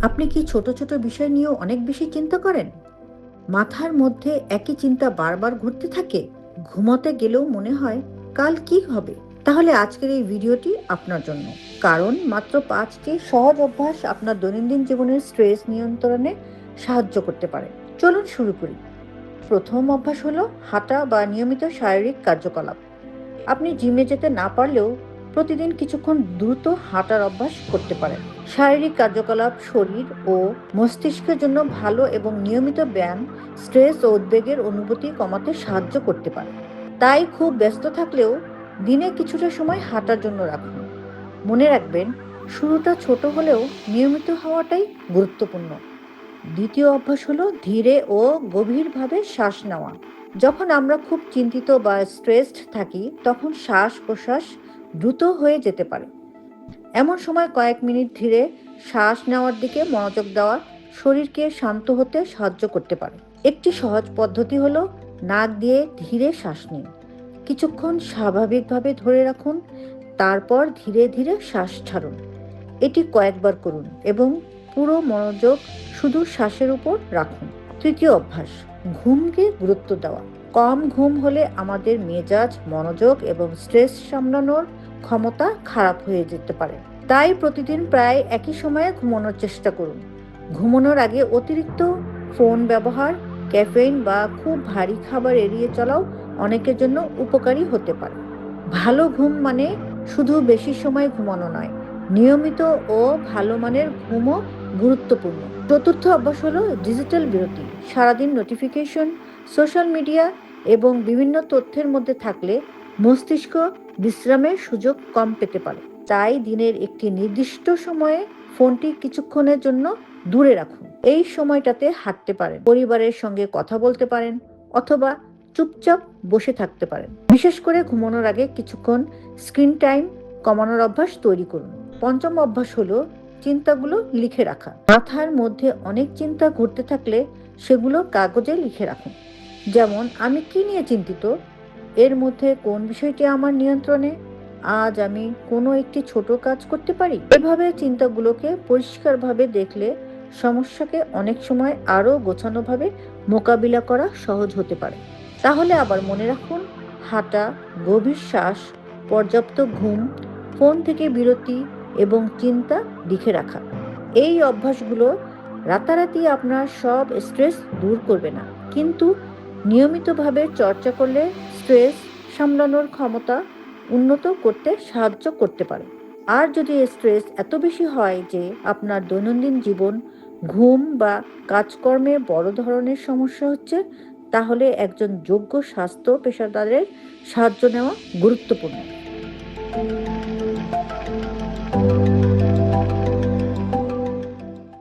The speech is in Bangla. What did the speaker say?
আপনি কি ছোট ছোট বিষয় নিয়েও অনেক বেশি চিন্তা করেন? মাথার মধ্যে একই চিন্তা বারবার ঘুরতে থাকে? ঘুমোতে গেলেও মনে হয় কাল কি হবে? তাহলে আজকের এই ভিডিওটি আপনার জন্য। কারণ মাত্র 5টি সহজ অভ্যাস আপনার দৈনন্দিন জীবনের স্ট্রেস নিয়ন্ত্রণে সাহায্য করতে পারে। চলুন শুরু করি। প্রথম অভ্যাস হলো হাঁটা বা নিয়মিত শারীরিক কার্যকলাপ। আপনি জিমে যেতে না পারলেও প্রতিদিন কিছুক্ষণ দ্রুত হাঁটার অভ্যাস করতে পারেন। শারীরিক কার্যকলাপ শরীর ও মস্তিষ্কের জন্য ভালো এবং নিয়মিত ব্যায়াম স্ট্রেস ও উদ্বেগের অনুভূতি কমাতে সাহায্য করতে পারে। তাই খুব ব্যস্ত থাকলেও দিনে কিছুটা সময় হাঁটার জন্য রাখুন। মনে রাখবেন, শুরুটা ছোট হলেও নিয়মিত হওয়াটাই গুরুত্বপূর্ণ। দ্বিতীয় অভ্যাস হলো ধীরে ও গভীরভাবে শ্বাস নেওয়া। যখন আমরা খুব চিন্তিত বা স্ট্রেসড থাকি তখন শ্বাস প্রশ্বাস দ্রুত হয়ে যেতে পারে। এমন সময় কয়েক মিনিট ধীরে শ্বাস নেওয়ার দিকে মনোযোগ দেওয়া শরীরকে শান্ত হতে সাহায্য করতে পারে। একটি সহজ পদ্ধতি হলো নাক দিয়ে ধীরে শ্বাস নিন, কিছুক্ষণ স্বাভাবিকভাবে ধরে রাখুন, তারপর ধীরে ধীরে শ্বাস ছাড়ুন। এটি কয়েকবার করুন এবং পুরো মনোযোগ শুধু শ্বাসের উপর রাখুন। তৃতীয় অভ্যাস, ঘুমকে গুরুত্ব দেওয়া। কম ঘুম হলে আমাদের মেজাজ, মনোযোগ এবং স্ট্রেস সামলানোর ক্ষমতা খারাপ হয়ে যেতে পারে। তাই প্রতিদিন প্রায় একই সময়ে ঘুমানোর চেষ্টা করুন। ঘুমানোর আগে অতিরিক্ত ফোন ব্যবহার, ক্যাফেইন বা খুব ভারী খাবার এড়িয়ে চলাও অনেকের জন্য উপকারী হতে পারে। ভালো ঘুম মানে শুধু বেশি সময় ঘুমানো নয়, নিয়মিত ও ভালো মানের ঘুমও গুরুত্বপূর্ণ। চতুর্থ অভ্যাস হলো ডিজিটাল বিরতি। সারাদিন নোটিফিকেশন, সোশ্যাল মিডিয়া এবং বিভিন্ন তথ্যের মধ্যে থাকলে মস্তিষ্ক বিশ্রামের সুযোগ কম পেতে পারে। তাই দিনের একটি নির্দিষ্ট সময়ে ফোনটি কিছুক্ষণের জন্য দূরে রাখুন। এই সময়টাতে হাঁটতে পারেন, পরিবারের সঙ্গে কথা বলতে পারেন অথবা চুপচাপ বসে থাকতে পারেন। বিশেষ করে ঘুমানোর আগে কিছুক্ষণ স্ক্রিন টাইম কমানোর অভ্যাস তৈরি করুন। পঞ্চম অভ্যাস হলো চিন্তাগুলো লিখে রাখা। মাথার মধ্যে অনেক চিন্তা ঘুরতে থাকলে সেগুলো কাগজে লিখে রাখুন। যেমন, আমি কি নিয়ে চিন্তিত, এর মধ্যে কোন বিষয়টি আমার নিয়ন্ত্রণে, আজ আমি কোনো একটি ছোট কাজ করতে পারি। এভাবে চিন্তাগুলোকে পরিষ্কারভাবে দেখলে সমস্যাকে অনেক সময় আরো গোছানোভাবে মোকাবিলা করা সহজ হতে পারে। তাহলে আবার মনে রাখুন, হাঁটা, গভীর শ্বাস, পর্যাপ্ত ঘুম, ফোন থেকে বিরতি এবং চিন্তা লিখে রাখা, এই অভ্যাসগুলো রাতারাতি আপনার সব স্ট্রেস দূর করবে না, কিন্তু নিয়মিতভাবে চর্চা করলে স্ট্রেস সামলানোর ক্ষমতা উন্নত করতে সাহায্য করতে পারে। আর যদি স্ট্রেস এত বেশি হয় যে আপনার দৈনন্দিন জীবন, ঘুম বা কাজকর্মে বড় ধরনের সমস্যা হচ্ছে, তাহলে একজন যোগ্য স্বাস্থ্য পেশাদারের সাহায্য নেওয়া গুরুত্বপূর্ণ।